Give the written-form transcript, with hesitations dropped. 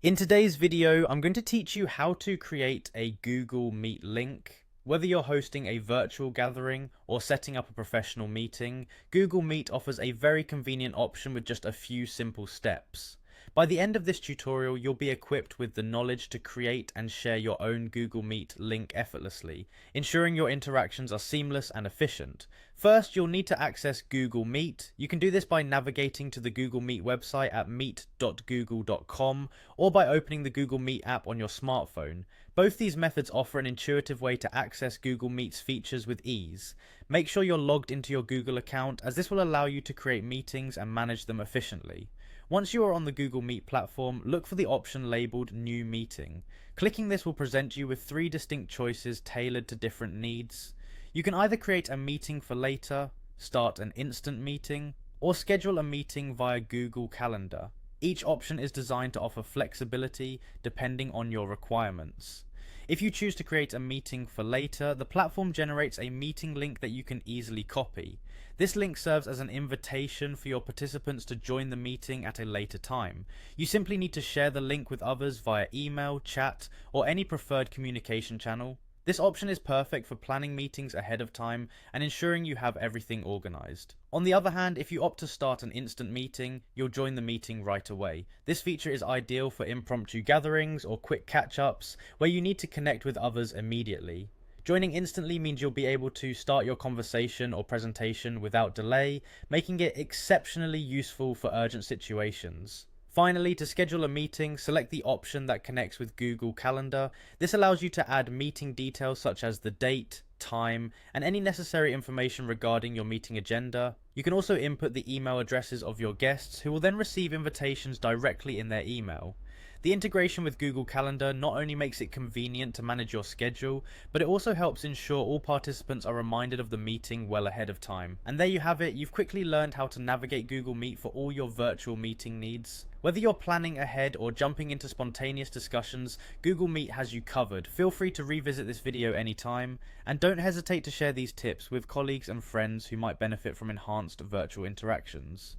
In today's video, I'm going to teach you how to create a Google Meet link. Whether you're hosting a virtual gathering or setting up a professional meeting, Google Meet offers a very convenient option with just a few simple steps. By the end of this tutorial, you'll be equipped with the knowledge to create and share your own Google Meet link effortlessly, ensuring your interactions are seamless and efficient. First, you'll need to access Google Meet. You can do this by navigating to the Google Meet website at meet.google.com or by opening the Google Meet app on your smartphone. Both these methods offer an intuitive way to access Google Meet's features with ease. Make sure you're logged into your Google account, as this will allow you to create meetings and manage them efficiently. Once you are on the Google Meet platform, look for the option labeled New Meeting. Clicking this will present you with three distinct choices tailored to different needs. You can either create a meeting for later, start an instant meeting, or schedule a meeting via Google Calendar. Each option is designed to offer flexibility depending on your requirements. If you choose to create a meeting for later, the platform generates a meeting link that you can easily copy. This link serves as an invitation for your participants to join the meeting at a later time. You simply need to share the link with others via email, chat, or any preferred communication channel. This option is perfect for planning meetings ahead of time and ensuring you have everything organized. On the other hand, if you opt to start an instant meeting, you'll join the meeting right away. This feature is ideal for impromptu gatherings or quick catch-ups where you need to connect with others immediately. Joining instantly means you'll be able to start your conversation or presentation without delay, making it exceptionally useful for urgent situations. Finally, to schedule a meeting, select the option that connects with Google Calendar. This allows you to add meeting details such as the date, time, and any necessary information regarding your meeting agenda. You can also input the email addresses of your guests, who will then receive invitations directly in their email. The integration with Google Calendar not only makes it convenient to manage your schedule, but it also helps ensure all participants are reminded of the meeting well ahead of time. And there you have it, you've quickly learned how to navigate Google Meet for all your virtual meeting needs. Whether you're planning ahead or jumping into spontaneous discussions, Google Meet has you covered. Feel free to revisit this video anytime, and don't hesitate to share these tips with colleagues and friends who might benefit from enhanced virtual interactions.